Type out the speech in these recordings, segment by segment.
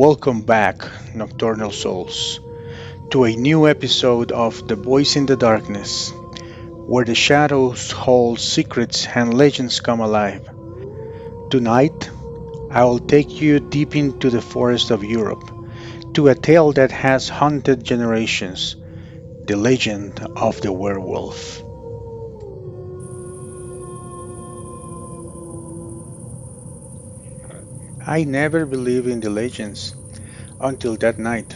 Welcome back, Nocturnal Souls, to a new episode of The Voice in the Darkness, where the shadows hold secrets and legends come alive. Tonight, I will take you deep into the forest of Europe, to a tale that has haunted generations, the legend of the werewolf. I never believed in the legends until that night.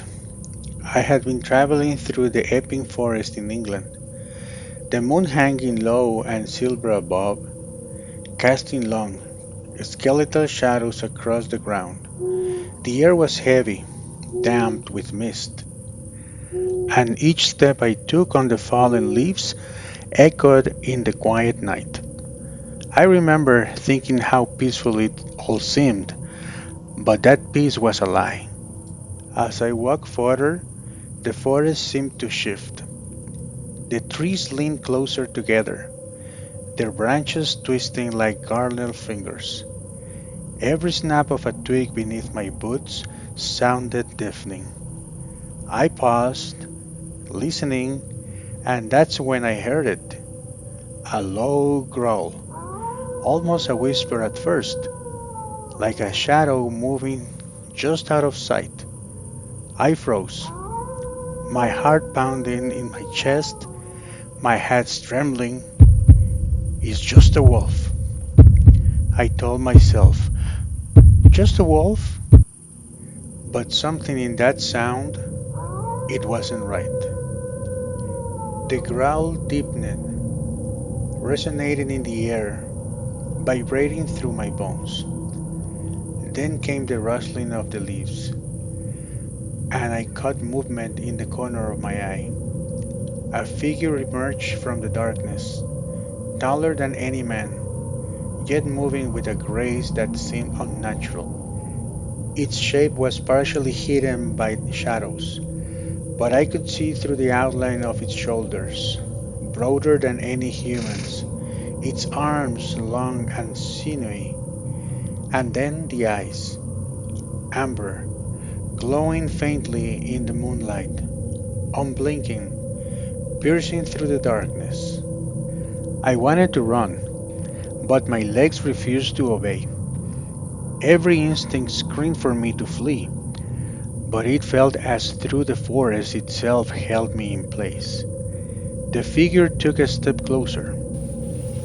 I had been traveling through the Epping Forest in England, the moon hanging low and silver above, casting long, skeletal shadows across the ground. The air was heavy, damp with mist, and each step I took on the fallen leaves echoed in the quiet night. I remember thinking how peaceful it all seemed, but that peace was a lie. As I walked further, the forest seemed to shift. The trees leaned closer together, their branches twisting like garland fingers. Every snap of a twig beneath my boots sounded deafening. I paused, listening, and that's when I heard it. A low growl, almost a whisper at first, like a shadow moving just out of sight. I froze, my heart pounding in my chest, my hands trembling. It's just a wolf, I told myself. Just a wolf? But something in that sound, it wasn't right. The growl deepened, resonating in the air, vibrating through my bones. Then came the rustling of the leaves, and I caught movement in the corner of my eye. A figure emerged from the darkness, taller than any man, yet moving with a grace that seemed unnatural. Its shape was partially hidden by shadows, but I could see through the outline of its shoulders, broader than any human's, its arms long and sinewy, and then the eyes, amber, glowing faintly in the moonlight, unblinking, piercing through the darkness. I wanted to run, but my legs refused to obey. Every instinct screamed for me to flee, but it felt as though the forest itself held me in place. The figure took a step closer,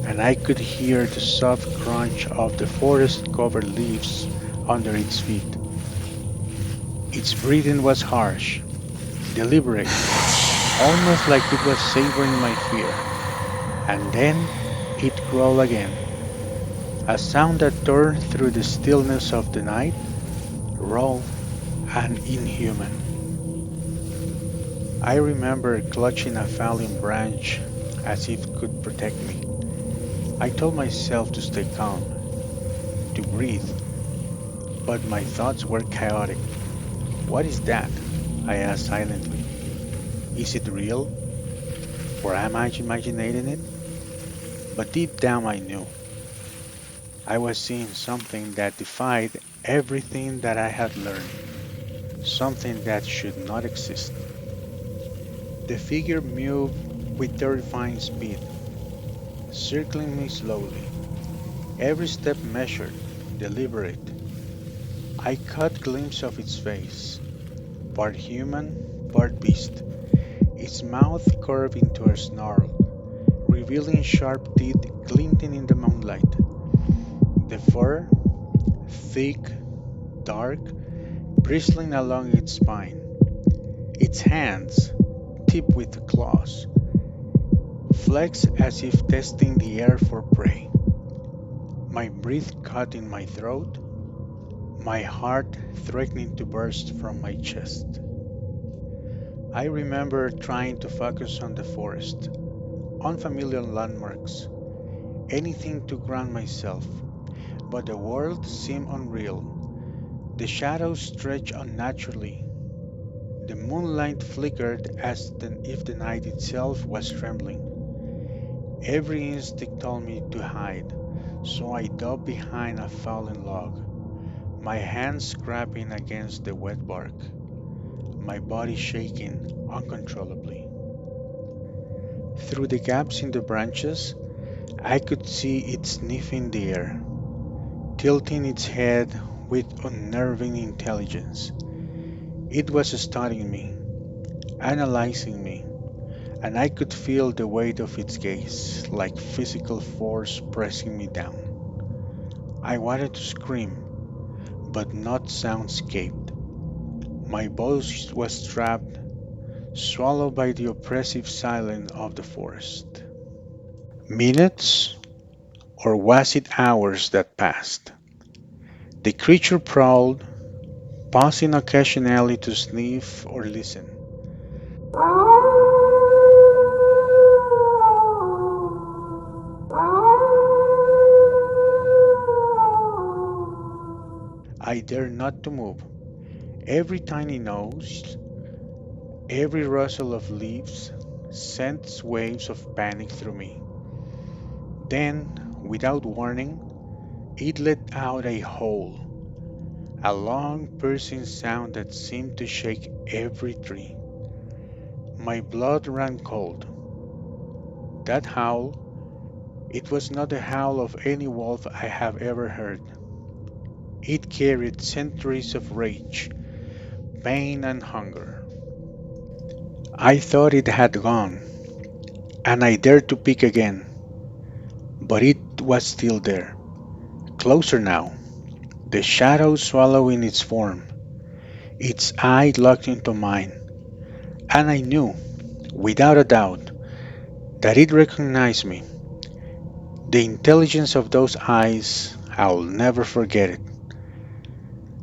and I could hear the soft crunch of the forest covered leaves under its feet. Its breathing was harsh, deliberate, almost like it was savoring my fear. And then it growled again, a sound that tore through the stillness of the night, raw and inhuman. I remember clutching a fallen branch as if it could protect me. I told myself to stay calm, to breathe, but my thoughts were chaotic. What is that? I asked silently. Is it real, or am I imagining it? But deep down I knew. I was seeing something that defied everything that I had learned, something that should not exist. The figure moved with terrifying speed, circling me slowly, every step measured, deliberate. I caught glimpse of its face, part human, part beast, its mouth curved into a snarl, revealing sharp teeth glinting in the moonlight. The fur, thick, dark, bristling along its spine. Its hands, tipped with claws, flexed as if testing the air for prey. My breath caught in my throat, my heart threatening to burst from my chest. I remember trying to focus on the forest, unfamiliar landmarks, anything to ground myself, but the world seemed unreal. The shadows stretched unnaturally. The moonlight flickered as if the night itself was trembling. Every instinct told me to hide, so I dove behind a fallen log, my hands scraping against the wet bark, my body shaking uncontrollably. Through the gaps in the branches, I could see it sniffing the air, tilting its head with unnerving intelligence. It was studying me, analyzing me, and I could feel the weight of its gaze, like physical force pressing me down. I wanted to scream, but not sound escaped. My voice was trapped, swallowed by the oppressive silence of the forest. Minutes, or was it hours that passed? The creature prowled, pausing occasionally to sniff or listen. I dared not to move. Every tiny nose, every rustle of leaves sent waves of panic through me. Then, without warning, it let out a howl, a long, piercing sound that seemed to shake every tree. My blood ran cold. That howl, it was not the howl of any wolf I have ever heard. It carried centuries of rage, pain, and hunger. I thought it had gone, and I dared to peek again, but it was still there, closer now, the shadow swallowing its form, its eye locked into mine, and I knew, without a doubt, that it recognized me. The intelligence of those eyes, I'll never forget it.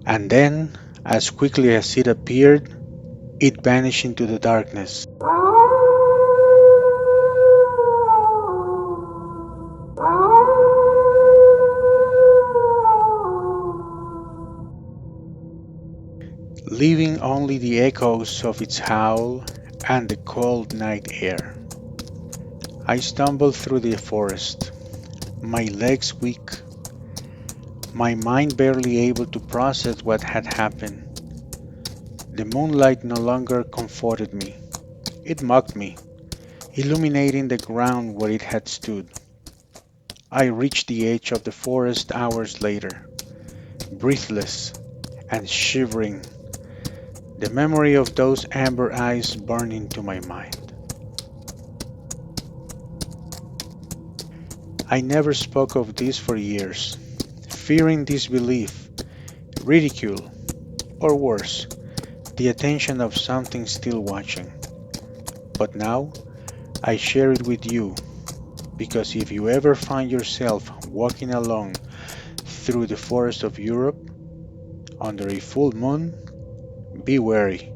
And then, as quickly as it appeared, it vanished into the darkness, leaving only the echoes of its howl and the cold night air. I stumbled through the forest, my legs weak, my mind barely able to process what had happened. The moonlight no longer comforted me. It mocked me, illuminating the ground where it had stood. I reached the edge of the forest hours later, breathless and shivering, the memory of those amber eyes burned into my mind. I never spoke of this for years, fearing disbelief, ridicule, or worse, the attention of something still watching. But now I share it with you because if you ever find yourself walking alone through the forest of Europe under a full moon, be wary.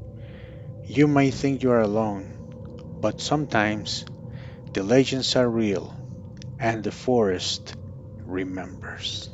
You may think you are alone, but sometimes the legends are real and the forest remembers.